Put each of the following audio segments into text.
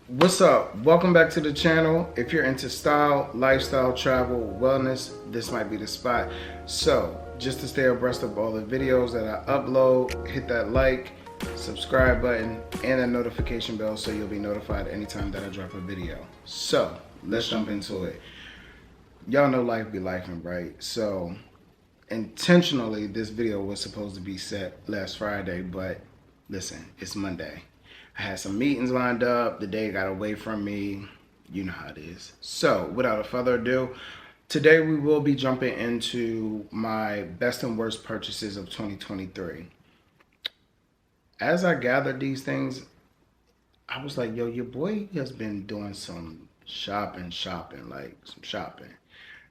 What's up? Welcome back to the channel. If you're into style, lifestyle, travel, wellness, this might be the spot. So just to stay abreast of all the videos that I upload, hit that like, subscribe button, and a notification bell so you'll be notified anytime that I drop a video. So let's jump into it. Y'all know life be lifing, right? So intentionally, this video was supposed to be set last Friday, but listen, it's Monday. I had some meetings lined up. The day got away from me. You know how it is. So without further ado, today we will be jumping into my best and worst purchases of 2023. As I gathered these things, I was like, yo, your boy has been doing some shopping.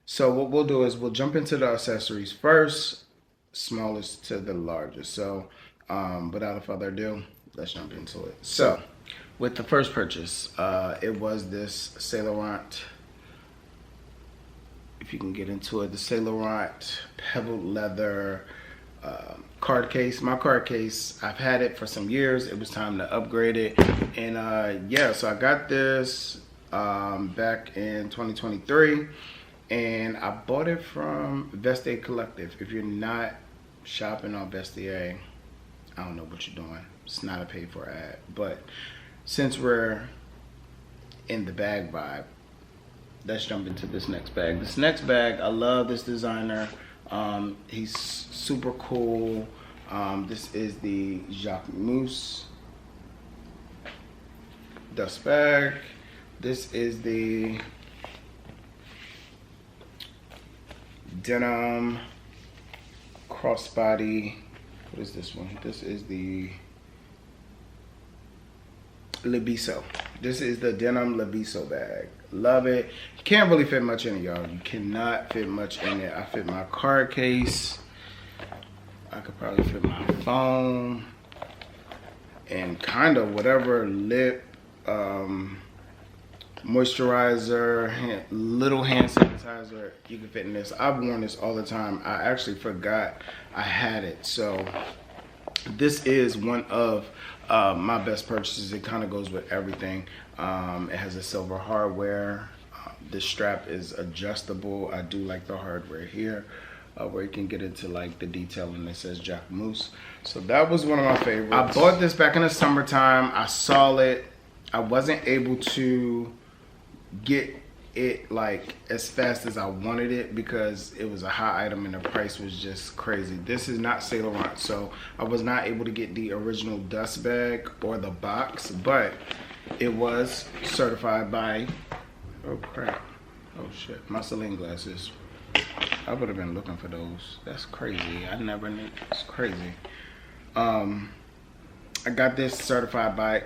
So what we'll do is we'll jump into the accessories first, smallest to the largest. So without further ado, let's jump into it. So with the first purchase, it was this LAURENT, if you can get into it, the LAURENT pebbled leather card case. My card case, I've had it for some years. It was time to upgrade it. And yeah, so I got this back in 2023. And I bought it from Vestiaire Collective. If you're not shopping on Vestiaire, I don't know what you're doing. It's not a paid for ad. But since we're in the bag vibe, let's jump into this next bag. This next bag, I love this designer. He's super cool. This is the JACQUEMUS dust bag. This is the denim crossbody. What is this one? This is the Leviso. This is the denim Leviso bag. Love it. You can't really fit much in it, y'all. You cannot fit much in it. I fit my card case. I could probably fit my phone and kind of whatever lip, moisturizer, little hand sanitizer you can fit in this. I've worn this all the time. I actually forgot I had it. So this is one of my best purchases. It kind of goes with everything. It has a silver hardware. The strap is adjustable. I do like the hardware here where you can get into like the detail, and it says JACQUEMUS. So that was one of my favorites. I bought this back in the summertime. I saw it. I wasn't able to get it like as fast as I wanted it because it was a high item and the price was just crazy. This is not Saint Laurent, so I was not able to get the original dust bag or the box, but it was certified by, oh crap, oh shit, my Celine glasses. I would have been looking for those. That's crazy. I never knew. It's crazy. I got this certified by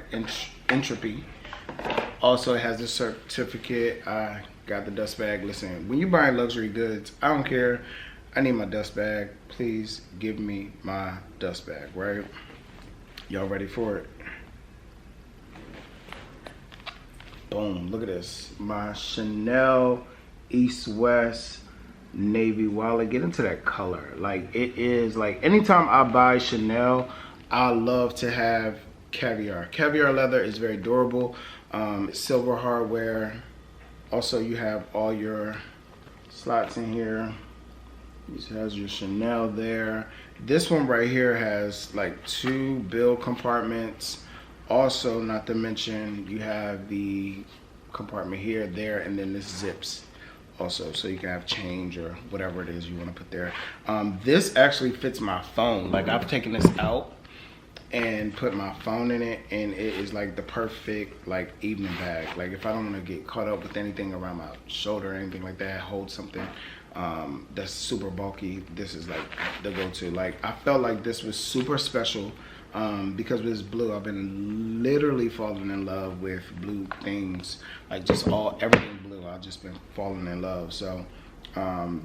Entropy. Also, it has a certificate. I got the dust bag. Listen, when you buy luxury goods, I don't care. I need my dust bag. Please give me my dust bag, right? Y'all ready for it? Boom, look at this. My Chanel East West navy wallet. Get into that color. Like, it is like, anytime I buy Chanel, I love to have caviar. Caviar leather is very durable. Silver hardware. Also, you have all your slots in here. This has your Chanel there. This one right here has like 2 bill compartments. Also, not to mention, you have the compartment here, there, and then this zips also, so you can have change or whatever it is you want to put there. This actually fits my phone. Like, I've taken this out and put my phone in it, and it is like the perfect like evening bag. Like, if I don't want to get caught up with anything around my shoulder or anything like that, hold something that's super bulky, this is like the go-to. Like, I felt like this was super special because it's blue. I've been literally falling in love with blue things, like just everything blue. I've just been falling in love. So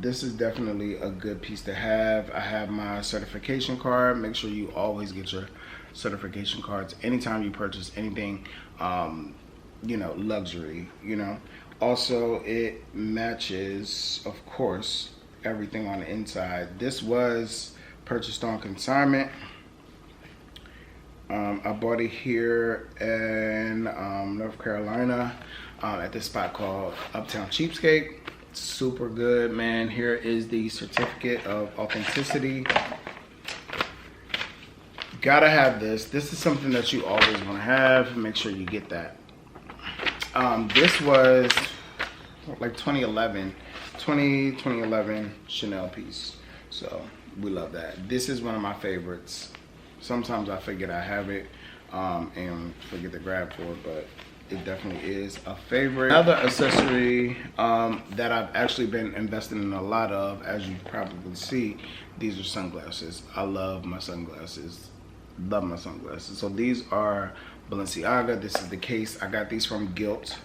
this is definitely a good piece to have. I have my certification card. Make sure you always get your certification cards anytime you purchase anything, you know, luxury, you know. Also, it matches, of course, everything on the inside. This was purchased on consignment. I bought it here in North Carolina at this spot called Uptown Cheapskate. Super good, man. Here is the certificate of authenticity. Gotta have this. This is something that you always want to have. Make sure you get that. This was like 2011 Chanel piece. So we love that. This is one of my favorites. Sometimes I forget I have it and forget to grab for it, but it definitely is a favorite. Another accessory that I've actually been investing in a lot of, as you probably see, these are sunglasses. I love my sunglasses. Love my sunglasses. So these are Balenciaga. This is the case. I got these from Gilt.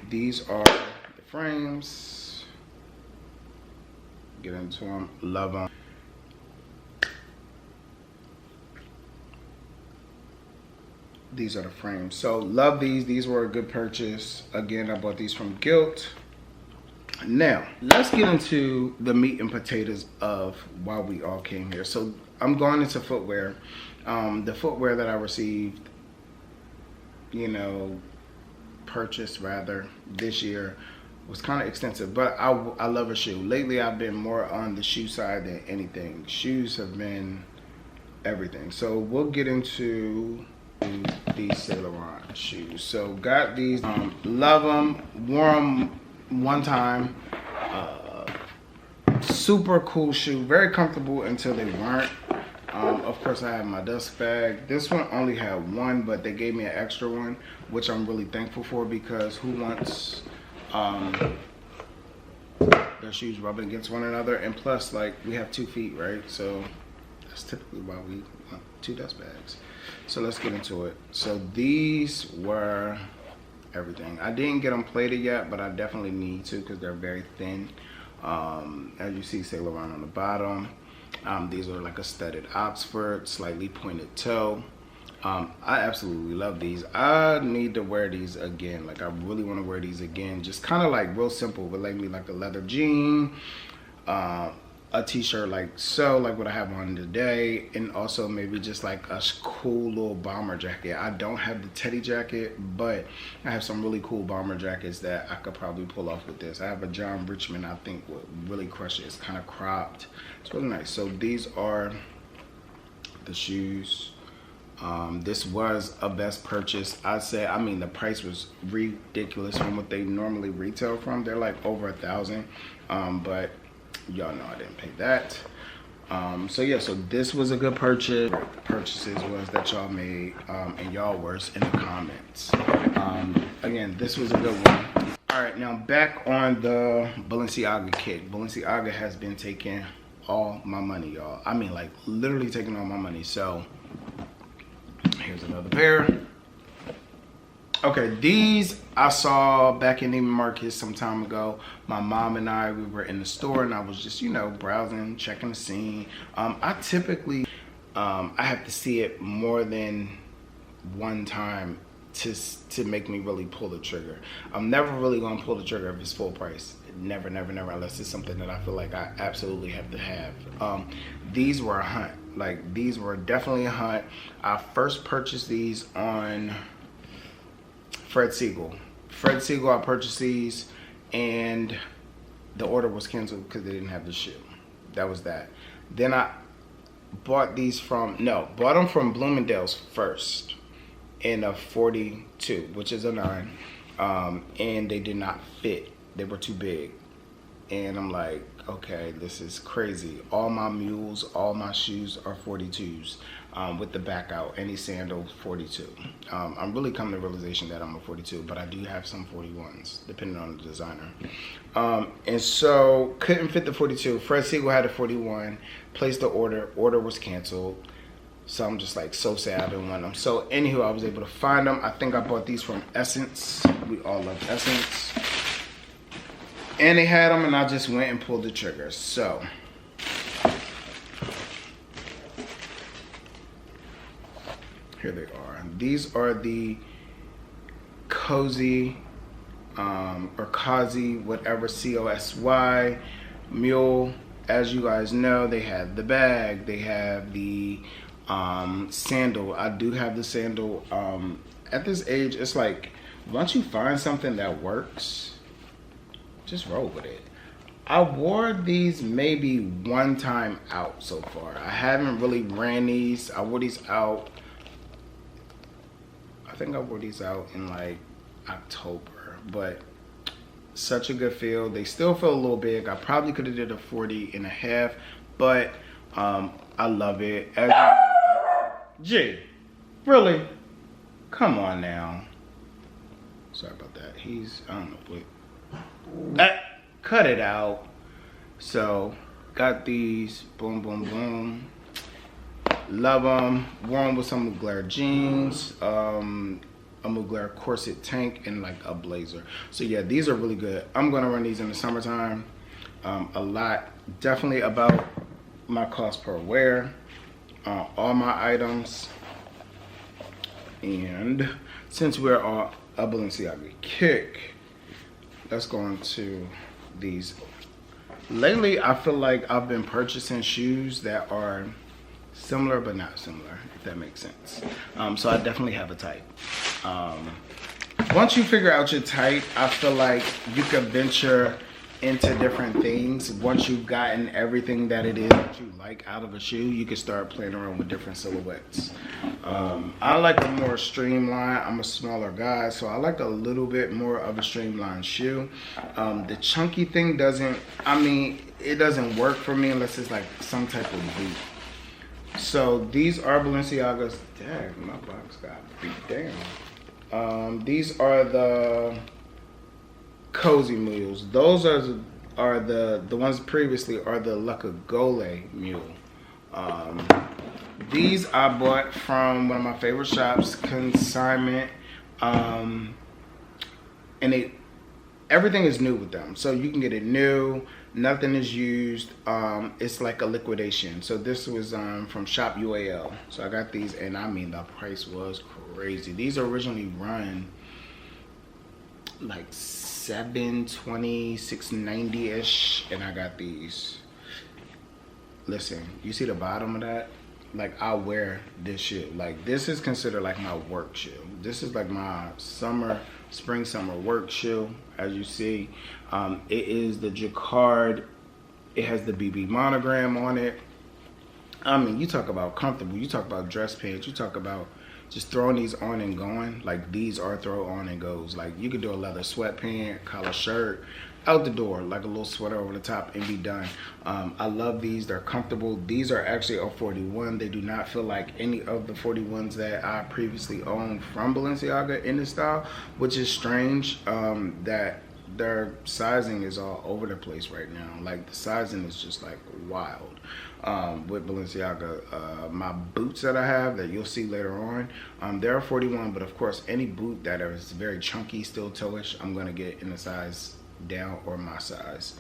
These are the frames. Get into them. Love them. These are the frames. So love these. These were a good purchase. Again, I bought these from Gilt. Now, let's get into the meat and potatoes of why we all came here. So I'm going into footwear. The footwear that I received, you know, purchased rather this year was kind of extensive, but I love a shoe. Lately, I've been more on the shoe side than anything. Shoes have been everything. So we'll get into these Saint Laurent shoes. So got these, love them, wore them one time. Super cool shoe, very comfortable until they weren't. Of course, I have my dust bag. This one only had one, but they gave me an extra one, which I'm really thankful for, because who wants their shoes rubbing against one another? And plus, like, we have 2 feet, right? So that's typically why we want 2 dust bags. So let's get into it. So these were everything. I didn't get them plated yet, but I definitely need to, because they're very thin. As you see, Saint Laurent on the bottom. These are like a studded Oxford, slightly pointed toe. I absolutely love these. I need to wear these again. Like, I really want to wear these again. Just kind of like real simple, but like me, like a leather jean, a t-shirt like so, like what I have on today, and also maybe just like a cool little bomber jacket. I don't have the teddy jacket, but I have some really cool bomber jackets that I could probably pull off with this. I have a John Richmond I think would really crush it. It's kind of cropped. It's really nice. So these are the shoes. This was a best purchase. I'd say, I mean, the price was ridiculous from what they normally retail from. They're like over $1,000, but y'all know I didn't pay that. So yeah, so this was a good purchase. Purchases was that y'all made, and y'all worst in the comments. Again, this was a good one. All right, now back on the Balenciaga kick. Balenciaga has been taking all my money, y'all. I mean, like, literally taking all my money. So here's another pair. Okay, these I saw back in Neiman Marcus some time ago. My mom and I, we were in the store, and I was just, you know, browsing, checking the scene. I typically, I have to see it more than one time to make me really pull the trigger. I'm never really gonna pull the trigger if it's full price. Never, never, never, unless it's something that I feel like I absolutely have to have. These were a hunt. Like, these were definitely a hunt. I first purchased these on Fred Segal. Fred Segal, I purchased these, and the order was canceled because they didn't have the shoe. That was that. Then I bought these from, bought them from Bloomingdale's first in a 42, which is a 9, and they did not fit. They were too big. And I'm like, okay, this is crazy. All my mules, all my shoes are 42s with the back out. Any sandal, 42. I'm really coming to the realization that I'm a 42, but I do have some 41s, depending on the designer. And so, couldn't fit the 42. Fred Segal had a 41, placed the order. Order was canceled. So I'm just like so sad I didn't want them. So anywho, I was able to find them. I think I bought these from Essence. We all love Essence. And they had them, and I just went and pulled the trigger. So here they are. These are the Cozy or Cozy, whatever, COSY MULE. As you guys know, they have the bag, they have the Sandal, I do have the sandal. At this age, it's like once you find something that works, just roll with it. I wore these maybe one time out so far. I haven't really ran these. I wore these out, I think I wore these out in like October, but such a good feel. They still feel a little big. I probably could have did a 40.5, but I love it. G, really? Come on now. Sorry about that. He's, I don't know, but cut it out. So, got these. Boom, boom, boom. Love them. Worn with some Mugler jeans, a Mugler corset tank, and like a blazer. So yeah, these are really good. I'm gonna run these in the summertime a lot. Definitely about my cost per wear. All my items. And since we're on a Balenciaga kick, let's go into these. Lately, I feel like I've been purchasing shoes that are similar but not similar, if that makes sense. So I definitely have a type. Once you figure out your type, I feel like you can venture into different things. Once you've gotten everything that it is that you like out of a shoe, you can start playing around with different silhouettes. I like a more streamlined. I'm a smaller guy, so I like a little bit more of a streamlined shoe. The chunky thing doesn't, I mean, it doesn't work for me unless it's like some type of boot. So these are Balenciaga's. Dang, my box got beat down. These are the Cozy Mules. Those are the ones previously are the CAGOLE Mule. These I bought from one of my favorite shops, Consignment, and everything is new with them. So you can get it new, nothing is used. It's like a liquidation. So this was from Shop UAL. So I got these, and I mean the price was crazy. These originally run like $720, $690-ish, and I got these. Listen, you see the bottom of that? Like, I wear this shoe. Like, this is considered like my work shoe. This is like my spring summer work shoe. As you see, it is the jacquard. It has the BB monogram on it. I mean, you talk about comfortable, you talk about dress pants, you talk about just throwing these on and going. Like, these are throw on and goes. Like, you could do a leather sweatpant, collar shirt, out the door, like a little sweater over the top, and be done. I love these. They're comfortable. These are actually a 41. They do not feel like any of the 41s that I previously owned from Balenciaga in this style, which is strange. That their sizing is all over the place right now. Like, the sizing is just like wild. With Balenciaga, my boots that I have that you'll see later on, they're 41, but of course any boot that is very chunky, still toe-ish, I'm gonna get in the size down or my size.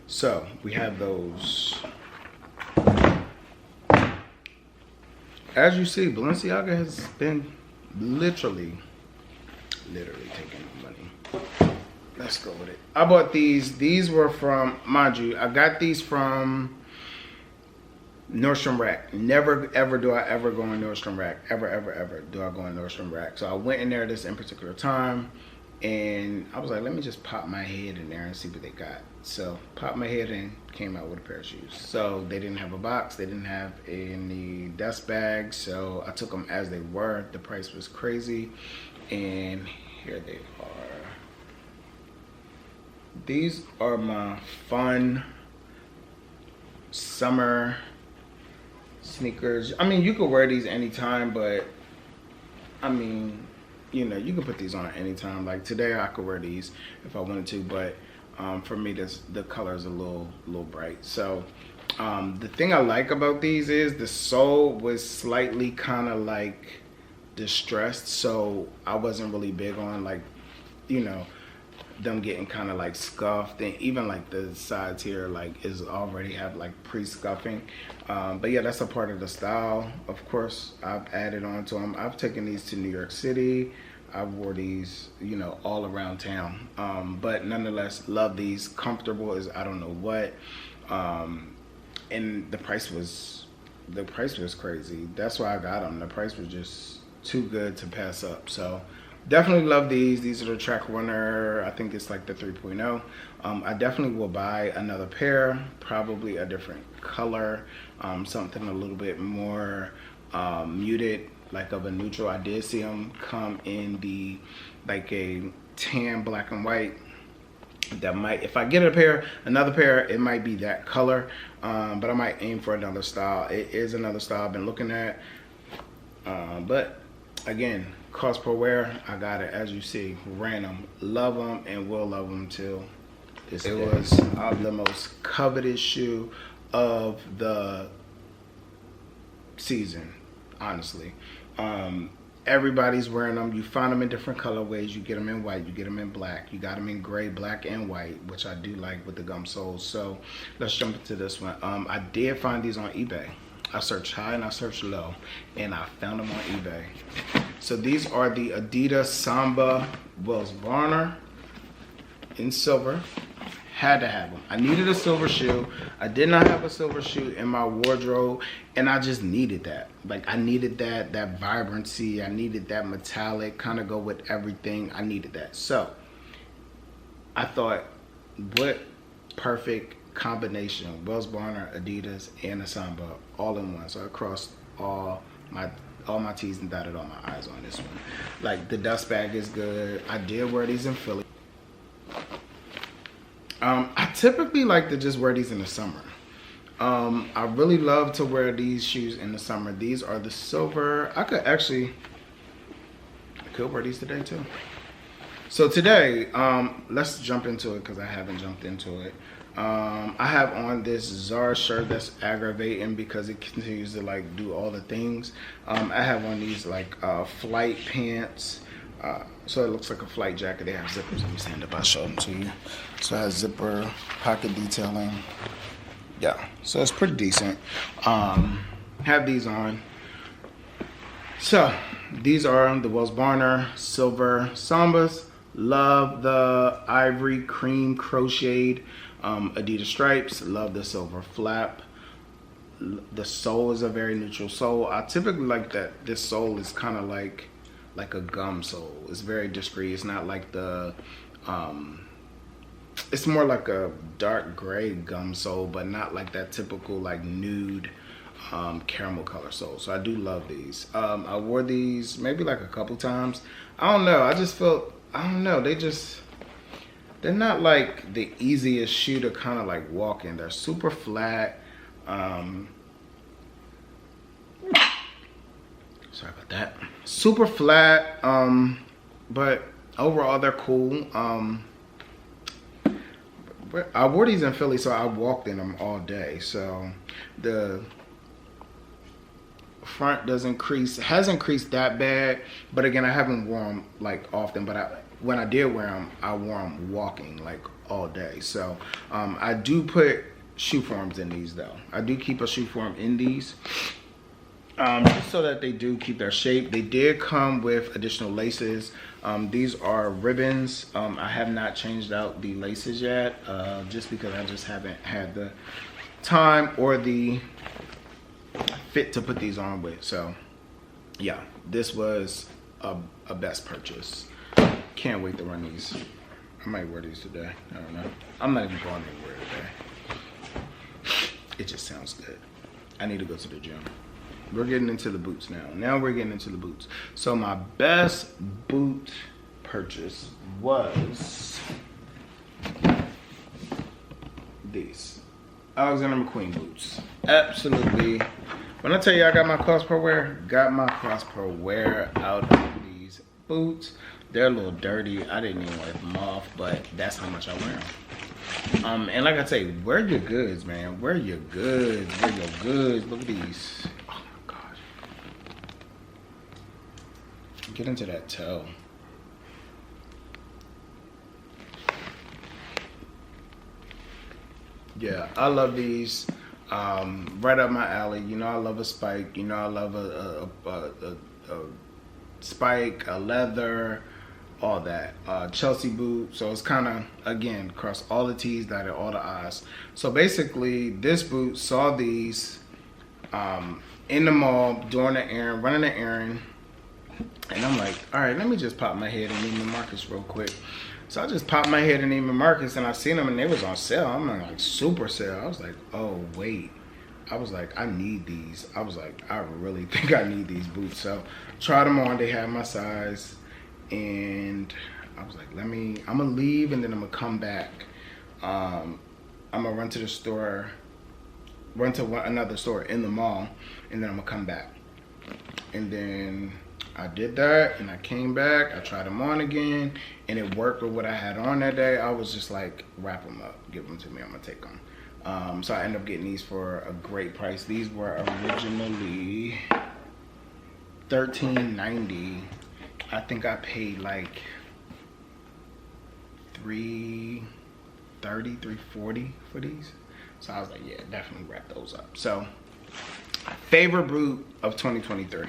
So we have those. As you see, Balenciaga has been literally taking money. Let's go with it. I bought these. These were from, mind you, I got these from Nordstrom Rack. Never ever do I ever go in Nordstrom Rack. Ever do I go in Nordstrom Rack. So I went in there this in particular time, and I was like, let me just pop my head in there and see what they got. So popped my head in, came out with a pair of shoes. So they didn't have a box, they didn't have any dust bags, so I took them as they were. The price was crazy, and here they are. These are my fun summer sneakers. I mean, you could wear these anytime, but I mean, you know, you can put these on anytime. Like today I could wear these if I wanted to, but for me the color is a little bright. So the thing I like about these is the sole was slightly kind of like distressed, so I wasn't really big on, like, you know, them getting kind of like scuffed, and even like the sides here like is already have like pre-scuffing, but yeah, that's a part of the style. Of course, I've added on to them. I've taken these to New York City. I wore these, you know, all around town, but nonetheless love these. Comfortable as I don't know what, and the price was the price was crazy. That's why I got them. The price was just too good to pass up. So definitely love these. These are the Track Runner. I think it's like the 3.0. I definitely will buy another pair, probably a different color, something a little bit more muted, like of a neutral. I did see them come in the like a tan, black and white. That might, if I get another pair, it might be that color, but I might aim for another style. It is another style I've been looking at, but again, cost per wear, I got it, as you see, random. Love them and will love them till this day. It was the most coveted shoe of the season, honestly. Everybody's wearing them. You find them in different colorways. You get them in white, you get them in black, you got them in gray, black, and white, which I do like with the gum soles. So let's jump into this one. I did find these on eBay. I searched high and I searched low, and I found them on eBay. So these are the Adidas Samba Wells Varner in silver. Had to have them. I needed a silver shoe. I did not have a silver shoe in my wardrobe, and I just needed that. Like, I needed that vibrancy. I needed that metallic, kind of go with everything. I needed that. So I thought, what perfect combination. Wells Varner, Adidas, and a Samba all in one. So I crossed all my T's and dotted all my I's on this one. Like, the dust bag is good. I did wear these in Philly. I typically like to just wear these in the summer. I really love to wear these shoes in the summer. These are the silver. I could wear these today too. So today, let's jump into it because I haven't jumped into it. I have on this Zara shirt that's aggravating because it continues to like do all the things. I have on these like flight pants. So it looks like a flight jacket. They have zippers. Let me stand up, I'll show them to you. So it has zipper, pocket detailing. Yeah, so it's pretty decent. Have these on. So these are the Wells Varner silver Sambas. Love the ivory cream crocheted Adidas stripes. Love the silver flap. The sole is a very neutral sole. I typically like that this sole is kind of like a gum sole. It's very discreet. It's not like the it's more like a dark gray gum sole, but not like that typical like nude caramel color sole. So I do love these. I wore these maybe like a couple times. I don't know, I just felt, I don't know, they're not like the easiest shoe to kind of like walk in. They're super flat. Sorry about that. Super flat, but overall they're cool. I wore these in Philly, so I walked in them all day. So the front has increased that bad, but again, I haven't worn them like often. But when I did wear them, I wore them walking like all day. So I do put shoe forms in these though. I do keep a shoe form in these. Just so that they do keep their shape. They did come with additional laces. These are ribbons. I have not changed out the laces yet, just because I just haven't had the time or the fit to put these on with. So yeah, this was a best purchase. Can't wait to run these. I might wear these today. I don't know. I'm not even going anywhere today. It just sounds good. I need to go to the gym. We're getting into the boots now. Now we're getting into the boots. So my best boot purchase was these Alexander McQueen boots. Absolutely. When I tell you I got my cost per wear out of these boots. They're a little dirty. I didn't even wipe them off, but that's how much I wear them. And like I say, wear your goods, man. Wear your goods. Wear your goods. Look at these. Get into that toe. Yeah, I love these. Right up my alley. You know I love a spike. You know I love a spike, a leather, all that. Chelsea boot. So it's kind of, again, across all the T's, dotted all the I's. So basically, this boot saw these in the mall doing an errand, running an errand. And I'm like, all right, let me just pop my head in Neiman Marcus real quick. So I just popped my head in Neiman Marcus and I seen them and they was on sale. I'm on like super sale. I was like, oh wait. I was like, I need these. I was like, I really think I need these boots. So tried them on. They had my size. And I was like, I'm gonna leave and then I'm gonna come back. I'm gonna run to the store, run to another store in the mall, and then I'm gonna come back. And then I did that and I came back, I tried them on again, and it worked with what I had on that day. I was just like, wrap them up, give them to me, I'm gonna take them. So I ended up getting these for a great price. These were originally $13.90. I think I paid like $330, $340 for these. So I was like, yeah, definitely wrap those up. So favorite boot of 2023,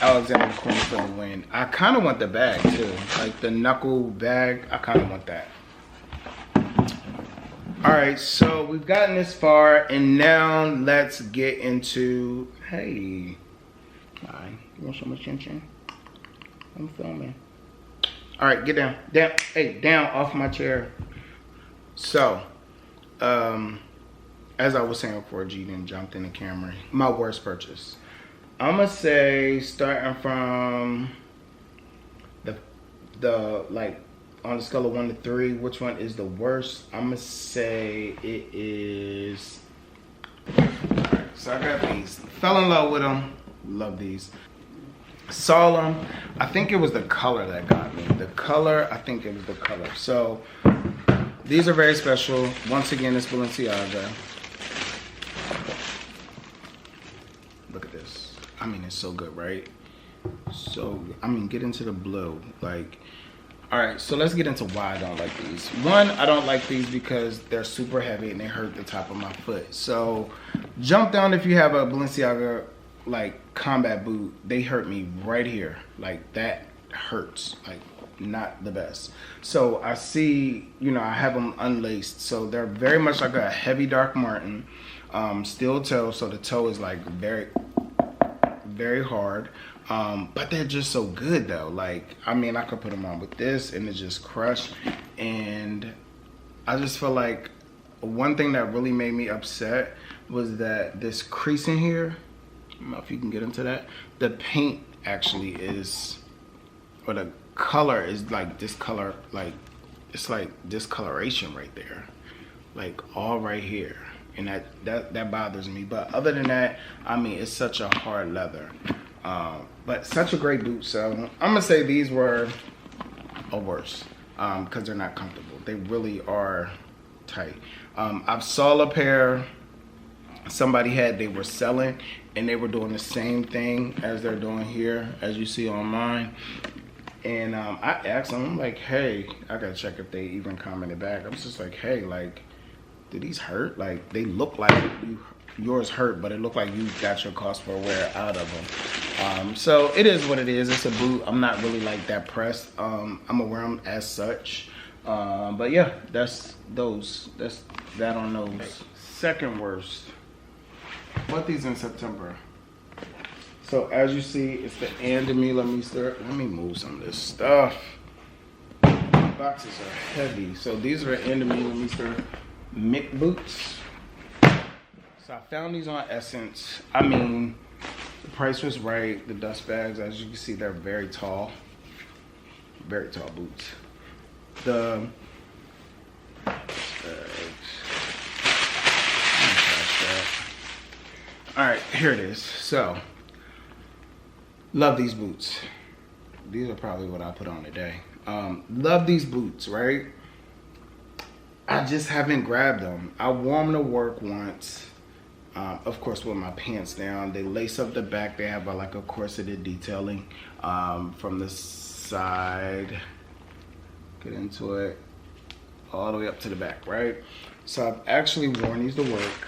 Alexander McQueen for the win. I kind of want the bag too, like the knuckle bag. I kind of want that. All right, so we've gotten this far, and now let's get into, hey, hi, you want some attention? I'm filming. All right, get down, down, hey, down off my chair. So, as I was saying before G jumped in the camera, my worst purchase. I'm gonna say starting from the like on a scale of 1 to 3, which one is the worst? I'm gonna say it is. Alright, so I got these. Fell in love with them. Love these. Saw them. I think it was the color that got me. The color, I think it was the color. So these are very special. Once again, it's Balenciaga. Look at this. I mean, it's so good, right? So, I mean, get into the blue. Like, all right, so let's get into why I don't like these. One, I don't like these because they're super heavy and they hurt the top of my foot. So jump down if you have a Balenciaga like combat boot. They hurt me right here. Like that hurts, like not the best. So I see, you know, I have them unlaced. So they're very much like a heavy dark martin, steel toe. So the toe is like very, very hard. But they're just so good though. Like, I mean, I could put them on with this and it just crushed. And I just feel like one thing that really made me upset was that this crease in here, I don't know if you can get into that, the paint actually is, or the color is like this color, like it's like discoloration right there, like all right here. And that bothers me. But other than that, I mean, it's such a hard leather. But such a great boot. So I'm gonna say these were a worse because they're not comfortable. They really are tight. I saw a pair somebody had, they were selling and they were doing the same thing as they're doing here, as you see on mine. And I asked them, I'm like, hey, I gotta check if they even commented back. I was just like, hey, like, do these hurt? Like, they look like yours hurt, but it looked like you got your cost per wear out of them. So it is what it is. It's a boot. I'm not really like that pressed. I'm gonna wear them as such. But yeah, that's those. That's that on those. Second worst. Bought these in September. So as you see, it's the ADIDAS. Let me move some of this stuff. The boxes are heavy. So these are ADIDAS Mick boots. So I found these on Essence. I mean, the price was right. The dust bags, as you can see, they're very tall. Very tall boots. The all right, here it is. So, love these boots. These are probably what I put on today. Love these boots, right? I just haven't grabbed them. I wore them to work once. Of course, with my pants down. They lace up the back. They have like a corseted detailing from the side. Get into it. All the way up to the back, right? So I've actually worn these to work.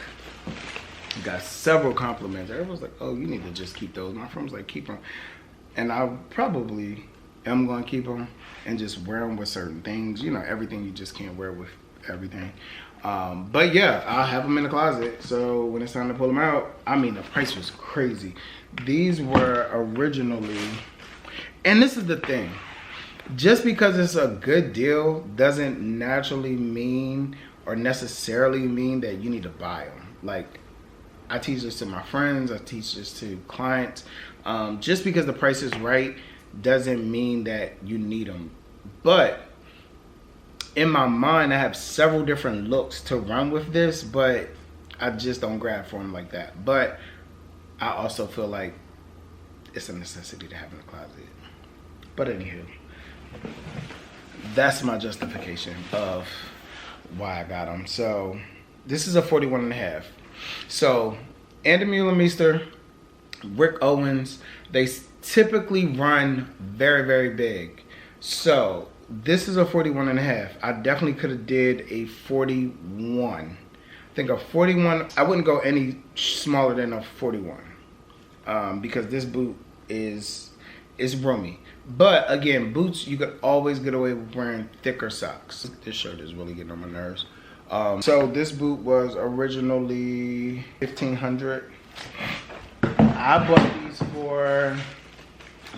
Got several compliments. Everyone's like, oh, you need to just keep those. My friend's like, keep them. And I probably am going to keep them and just wear them with certain things. You know, everything you just can't wear with everything. But yeah, I'll have them in the closet. So when it's time to pull them out, I mean, the price was crazy. These were originally, and this is the thing, just because it's a good deal doesn't naturally mean or necessarily mean that you need to buy them. Like, I teach this to my friends, I teach this to clients. Just because the price is right doesn't mean that you need them. But in my mind, I have several different looks to run with this, but I just don't grab for them like that. But I also feel like it's a necessity to have in the closet. But anywho, that's my justification of why I got them. So this is a 41.5. So Andy Mueller, Rick Owens, they typically run very, very big. So this is a 41.5. I definitely could have did a 41. I think a 41, I wouldn't go any smaller than a 41. Because this boot is roomy. But again, boots, you could always get away with wearing thicker socks. This shirt is really getting on my nerves. So this boot was originally $1,500. I bought these for,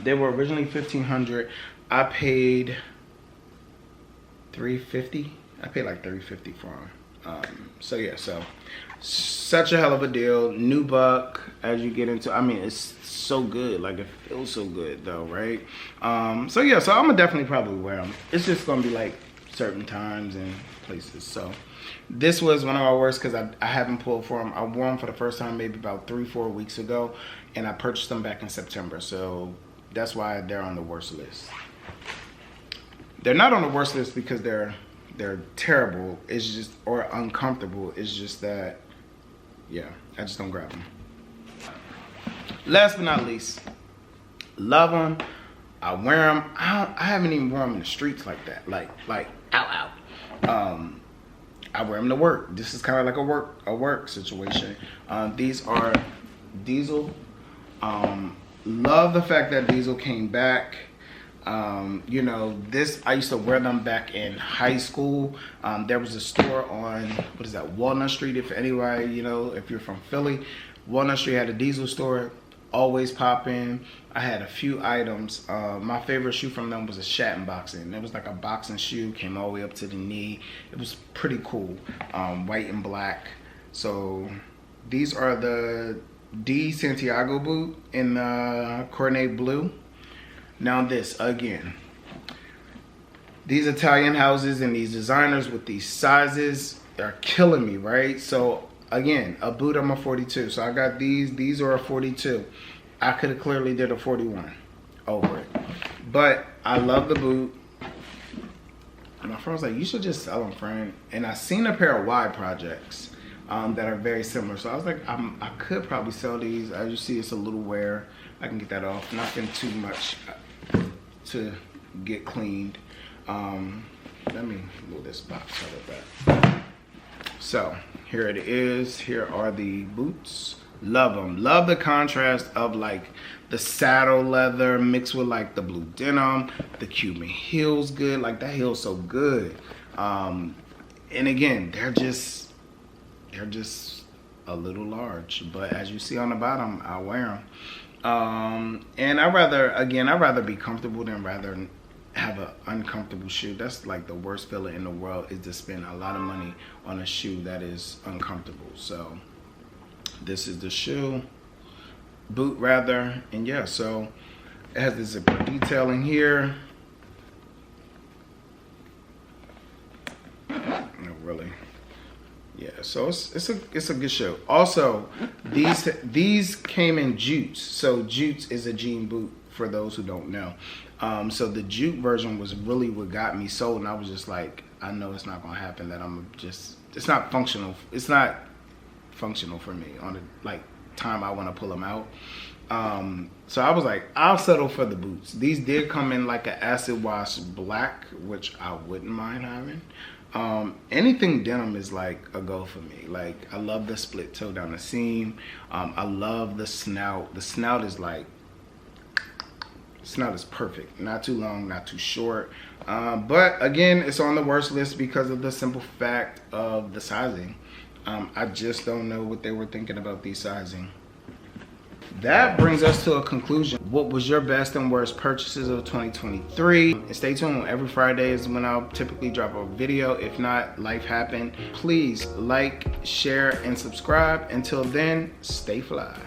they were originally $1,500. I paid $350. I paid like $350 for them. So yeah, so such a hell of a deal. New buck as you get into, I mean, it's so good. Like, it feels so good though, right? So yeah, so I'm gonna definitely probably wear them. It's just gonna be like certain times and places. So this was one of my worst because I haven't pulled for them. I wore them for the first time maybe about 3-4 weeks ago, and I purchased them back in September. So that's why they're on the worst list. They're not on the worst list because they're terrible. It's just, or uncomfortable. It's just that, yeah, I just don't grab them. Last but not least, love them. I wear them. I haven't even worn them in the streets like that. Like out. I wear them to work. This is kind of like a work situation. These are Diesel. Love the fact that Diesel came back. You know, I used to wear them back in high school. There was a store on, what is that, Walnut Street, if anybody, you know, if you're from Philly. Walnut Street had a Diesel store, always popping. I had a few items. My favorite shoe from them was a Shatton boxing. It was like a boxing shoe, came all the way up to the knee. It was pretty cool, white and black. So these are the D Santiago boot in Cornet blue. Now this, again, these Italian houses and these designers with these sizes are killing me, right? So again, a boot, I'm a 42. So I got these are a 42. I could have clearly did a 41 over it. But I love the boot. And my friend was like, you should just sell them, friend. And I seen a pair of Y projects that are very similar. So I was like, I could probably sell these. As you see, it's a little wear. I can get that off. Nothing too much to get cleaned. Let me move this box out of that. So here it is. Here are the boots. Love them. Love the contrast of like the saddle leather mixed with like the blue denim. The Cuban heel's good. Like, that heel's so good. And again, they're just a little large. But as you see on the bottom, I wear them. And I'd rather be comfortable than rather have an uncomfortable shoe. That's like the worst feeling in the world, is to spend a lot of money on a shoe that is uncomfortable. So this is the shoe, boot rather, and yeah, so it has the zipper detailing here. No, really. Yeah, so it's a good shoe. Also, these came in jutes. So jutes is a jean boot for those who don't know. So the jute version was really what got me sold, and I was just like, I know it's not gonna happen. That it's not functional. It's not functional for me on the like time I want to pull them out. So I was like, I'll settle for the boots. These did come in like an acid wash black, which I wouldn't mind having. Anything denim is like a go for me. Like, I love the split toe down the seam. I love the snout. The snout is like It's not as perfect. Not too long, not too short. But again, it's on the worst list because of the simple fact of the sizing. I just don't know what they were thinking about these sizing. That brings us to a conclusion. What was your best and worst purchases of 2023? And stay tuned. Every Friday is when I'll typically drop a video. If not, life happened. Please like, share, and subscribe. Until then, stay fly.